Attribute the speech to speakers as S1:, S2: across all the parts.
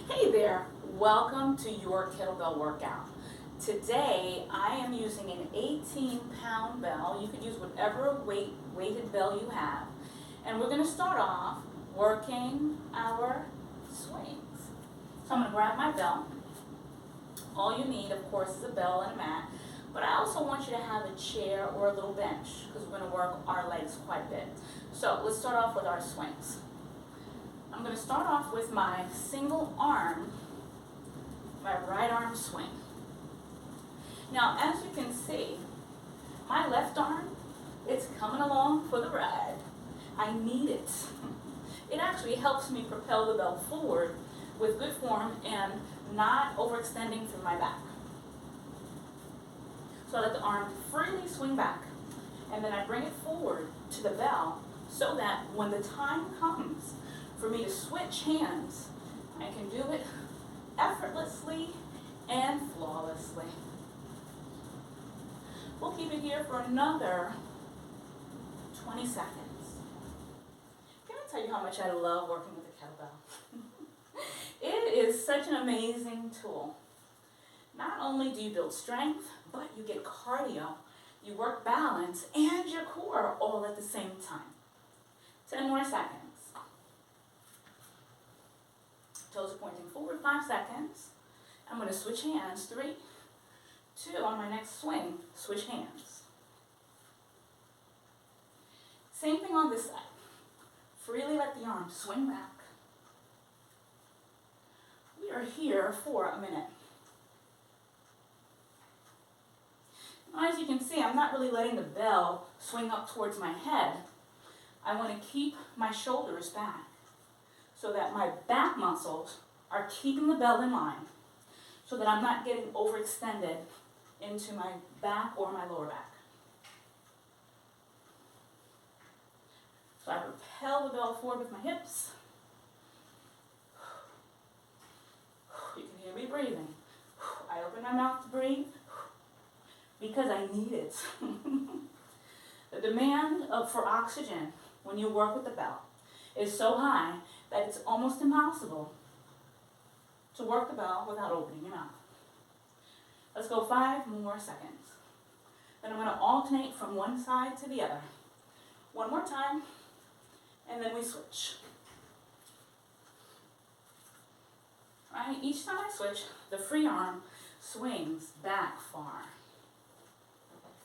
S1: Hey there, welcome to your kettlebell workout. Today I am using an 18-pound bell. You could use whatever weighted bell you have. And we're going to start off working our swings. So I'm going to grab my bell. All you need, of course, is a bell and a mat. But I also want you to have a chair or a little bench because we're going to work our legs quite a bit. So let's start off with our swings. I'm going to start off with my single arm, my right arm swing. Now, as you can see, my left arm, it's coming along for the ride. I need it. It actually helps me propel the bell forward with good form and not overextending through my back. So I let the arm freely swing back, and then I bring it forward to the bell so that when the time comes for me to switch hands, I can do it effortlessly and flawlessly. We'll keep it here for another 20 seconds. Can I tell you how much I love working with a kettlebell? It is such an amazing tool. Not only do you build strength, but you get cardio, you work balance, and your core all at the same time. 10 more seconds. Toes are pointing forward, 5 seconds. I'm going to switch hands, 3, 2, on my next swing, switch hands. Same thing on this side. Freely let the arm swing back. We are here for a minute. Now, as you can see, I'm not really letting the bell swing up towards my head. I want to keep my shoulders back so that my back muscles are keeping the bell in line so that I'm not getting overextended into my back or my lower back. So I propel the bell forward with my hips. You can hear me breathing. I open my mouth to breathe because I need it. The demand for oxygen when you work with the bell is so high that it's almost impossible to work the bell without opening your mouth. Let's go 5 more seconds. Then I'm going to alternate from one side to the other. One more time, and then we switch. All right, each time I switch, the free arm swings back far.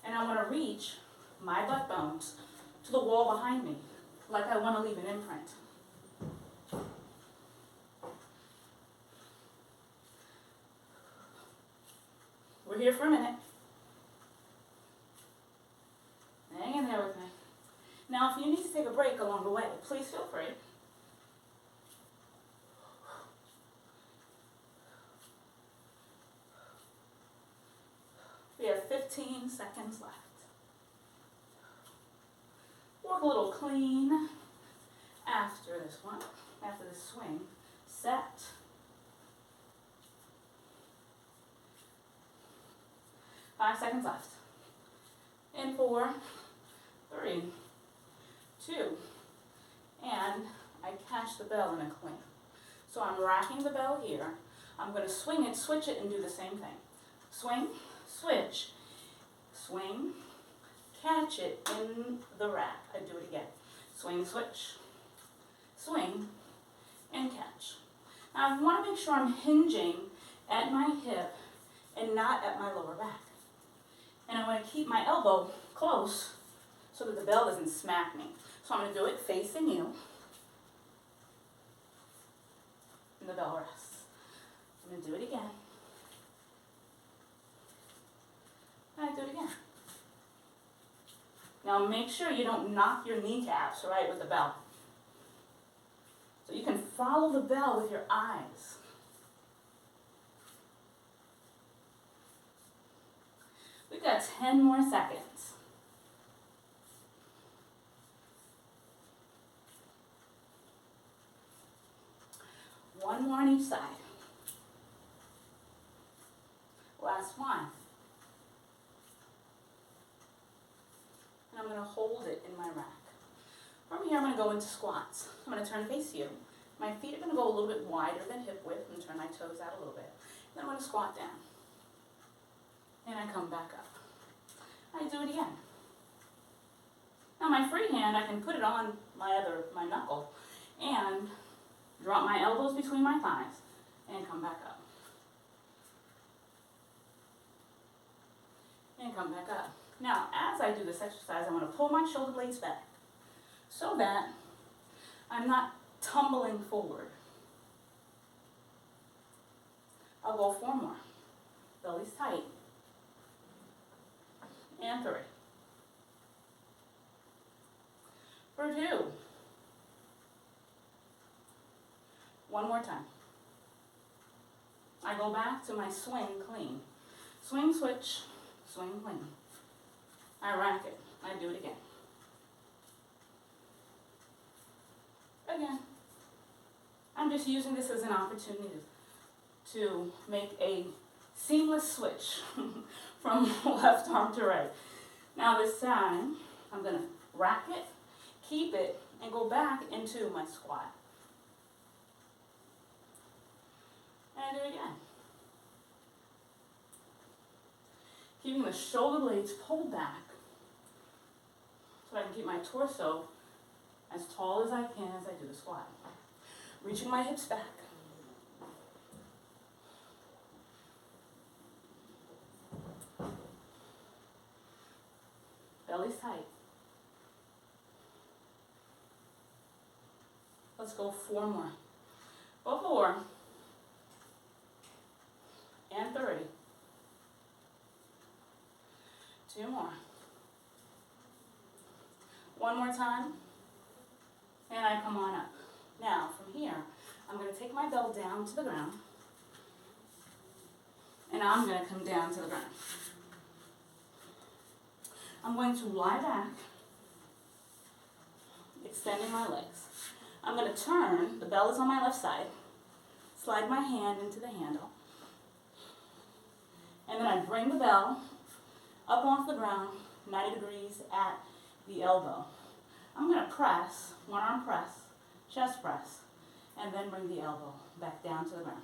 S1: And I want to reach my butt bones to the wall behind me, like I want to leave an imprint. We're here for a minute. Hang in there with me. Now, if you need to take a break along the way, please feel free. We have 15 seconds left. Work a little clean after this one, after this swing. Set. Five seconds left. In 4, 3, 2, and I catch the bell in a clean. So I'm racking the bell here. I'm going to swing it, switch it, and do the same thing. Swing, switch, swing, catch it in the rack. I do it again. Swing, switch, swing, and catch. Now I want to make sure I'm hinging at my hip and not at my lower back. And I want to keep my elbow close so that the bell doesn't smack me. So I'm going to do it facing you. And the bell rests. I'm going to do it again. And I do it again. Now make sure you don't knock your kneecaps, right, with the bell. So you can follow the bell with your eyes. We've got 10 more seconds. One more on each side. Last one. And I'm going to hold it in my rack. From here, I'm going to go into squats. I'm going to turn face you. My feet are going to go a little bit wider than hip width and turn my toes out a little bit. Then I'm going to squat down. And I come back up. I do it again. Now my free hand, I can put it on my knuckle and drop my elbows between my thighs and come back up. And come back up. Now, as I do this exercise, I want to pull my shoulder blades back so that I'm not tumbling forward. I'll go 4 more. Belly's tight. And 3. For 2. 1 more time. I go back to my swing clean. Swing, switch, swing, clean. I rack it. I do it again. Again. I'm just using this as an opportunity to make a seamless switch from left arm to right. Now this time, I'm going to rack it, keep it, and go back into my squat. And I do it again. Keeping the shoulder blades pulled back so I can keep my torso as tall as I can as I do the squat. Reaching my hips back. Belly's tight. Let's go 4 more. Go 4. And 3. 2 more. 1 more time. And I come on up. Now, from here, I'm going to take my belt down to the ground. And I'm going to come down to the ground. I'm going to lie back, extending my legs. I'm going to turn, the bell is on my left side, slide my hand into the handle, and then I bring the bell up off the ground, 90 degrees at the elbow. I'm going to press, 1 arm press, chest press, and then bring the elbow back down to the ground.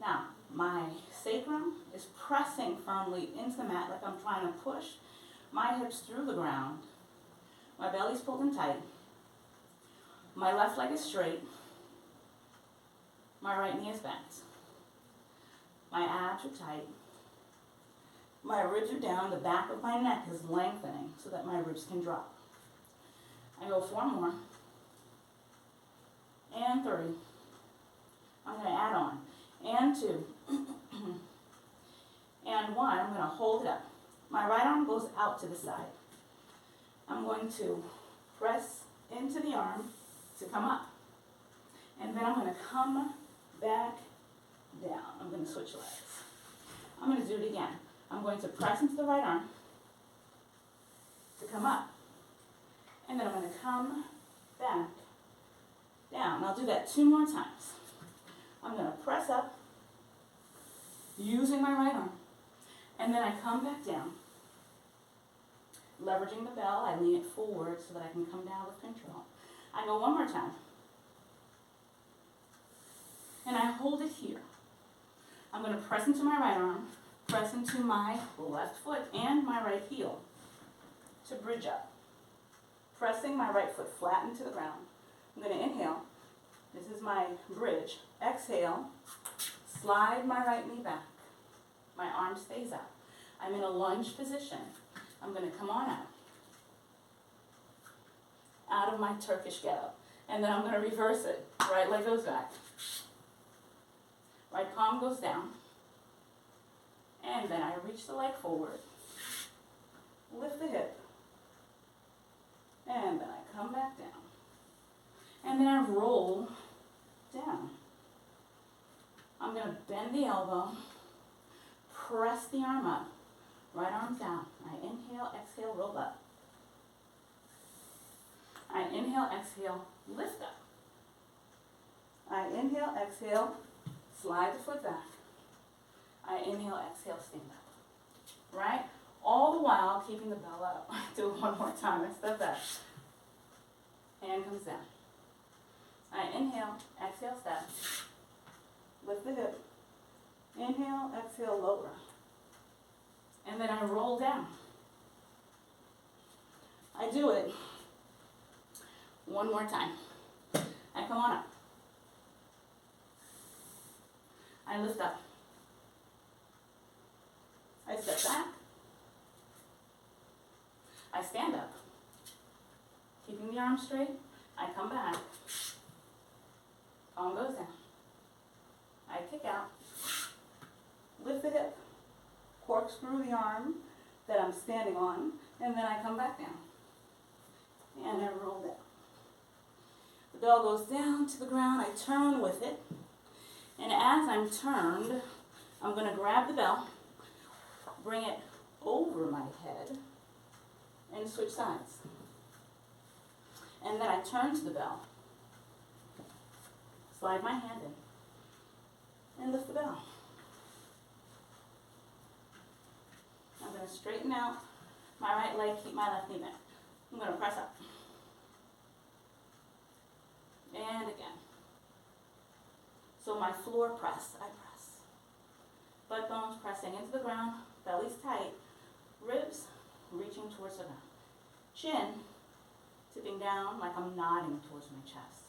S1: Now, my sacrum is pressing firmly into the mat like I'm trying to push my hips through the ground. My belly's pulled in tight. My left leg is straight. My right knee is bent. My abs are tight. My ribs are down. The back of my neck is lengthening so that my ribs can drop. I go 4 more. And 3. I'm going to add on. And 2. And 1. I'm going to hold it up. My right arm goes out to the side. I'm going to press into the arm to come up. And then I'm going to come back down. I'm going to switch legs. I'm going to do it again. I'm going to press into the right arm to come up. And then I'm going to come back down. I'll do that 2 more times. I'm going to press up using my right arm. And then I come back down. Leveraging the bell, I lean it forward so that I can come down with control. I go 1 more time. And I hold it here. I'm going to press into my right arm, press into my left foot and my right heel to bridge up. Pressing my right foot flat into the ground. I'm going to inhale. This is my bridge. Exhale. Slide my right knee back. My arm stays out. I'm in a lunge position. I'm going to come on out of my Turkish get-up. And then I'm going to reverse it. Right leg goes back. Right palm goes down. And then I reach the leg forward. Lift the hip. And then I come back down. And then I roll down. I'm going to bend the elbow. Press the arm up. Right arm down. I inhale, exhale, roll up. I inhale, exhale, lift up. I inhale, exhale, slide the foot back. I inhale, exhale, stand up. Right? All the while keeping the bell up. Do it 1 more time. I step back. Hand comes down. I inhale, exhale, step. Lift the hip. Inhale, exhale, lower. And then I roll down. I do it one more time. I come on up. I lift up. I step back. I stand up. Keeping the arms straight, I come back. Palm goes down. I kick out. Lift the hip. Corkscrew the arm that I'm standing on, and then I come back down. And I roll down. The bell goes down to the ground. I turn with it. And as I'm turned, I'm going to grab the bell, bring it over my head, and switch sides. And then I turn to the bell, slide my hand in, and lift the bell. I'm going to straighten out my right leg, keep my left knee bent. I'm going to press up. And again. So my floor press, I press. Butt bones pressing into the ground, belly's tight, ribs reaching towards the ground. Chin tipping down like I'm nodding towards my chest.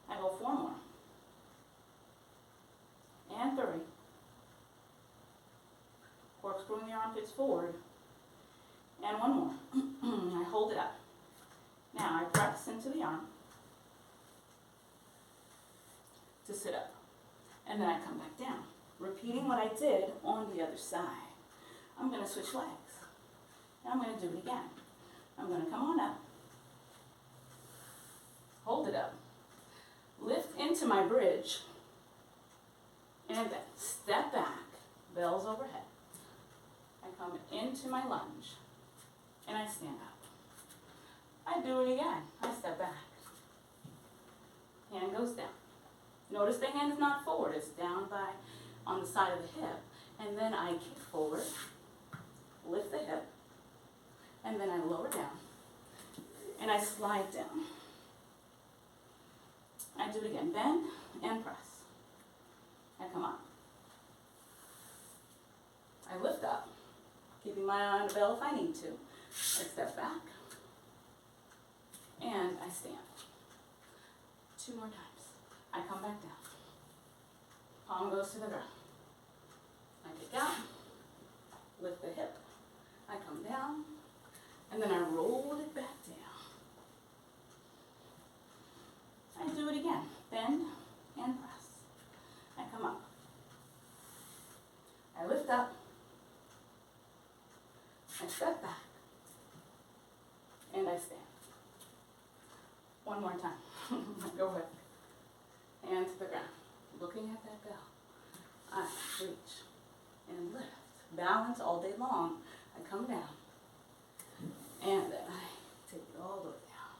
S1: I go 4 more. And 3. Corkscrewing the armpits forward. And 1 more. I hold it up. Now I press into the arm to sit up. And then I come back down. Repeating what I did on the other side. I'm going to switch legs. And I'm going to do it again. I'm going to come on up. Hold it up. Lift into my bridge. And then step back. Bells overhead. I come into my lunge. And I stand up. I do it again. I step back. Hand goes down. Notice the hand is not forward. It's down on the side of the hip. And then I kick forward. Lift the hip. And then I lower down. And I slide down. I do it again. Bend and press. I come up. I lift up. Keeping my eye on the bell if I need to. I step back. And I stand. 2 more times. I come back down. Palm goes to the ground. I kick out. Lift the hip. I come down. And then I roll it back down. I do it again. Bend and press. I come up. I lift up. I step back. And I stand. 1 more time. Go ahead. Hand to the ground. Looking at that bell. I reach and lift. Balance all day long. I come down. And then I take it all the way down.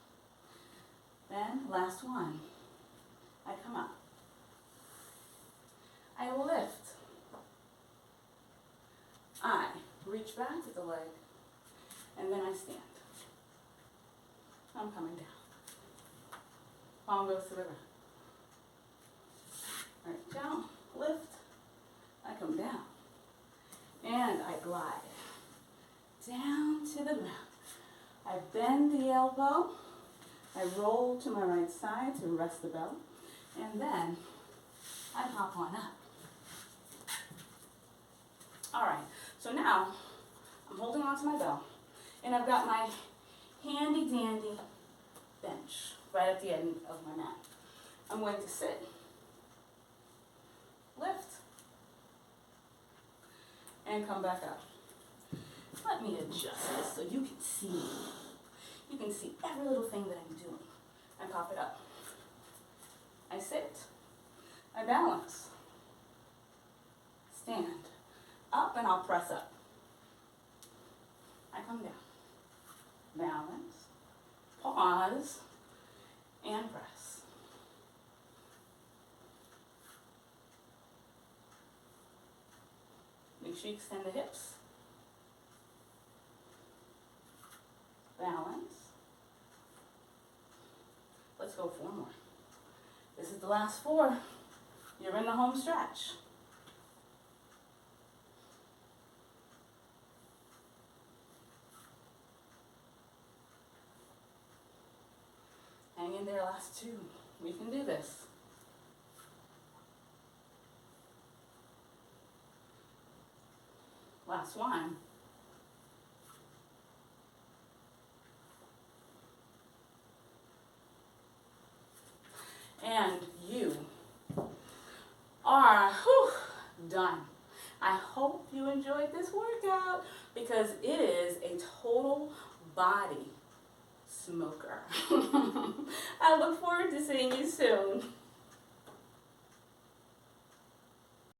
S1: Then, last one. I come up. I lift. I reach back with the leg. And then I stand. I'm coming down. Palm goes to the ground. Right, down, lift. I come down. And I glide. Down to the ground. I bend the elbow. I roll to my right side to rest the bell. And then I hop on up. All right, so now I'm holding on to my bell. And I've got my handy dandy bench right at the end of my mat. I'm going to sit, lift, and come back up. Let me adjust this so you can see me. You can see every little thing that I'm doing. I pop it up. I sit. I balance. Stand. Up and I'll press up. I come down. Balance. Pause. And press. Make sure you extend the hips. Let's go 4 more. This is the last 4. You're in the home stretch. Hang in there, last 2. We can do this. Last 1. And you are done. I hope you enjoyed this workout because it is a total body smoker. I look forward to seeing you soon.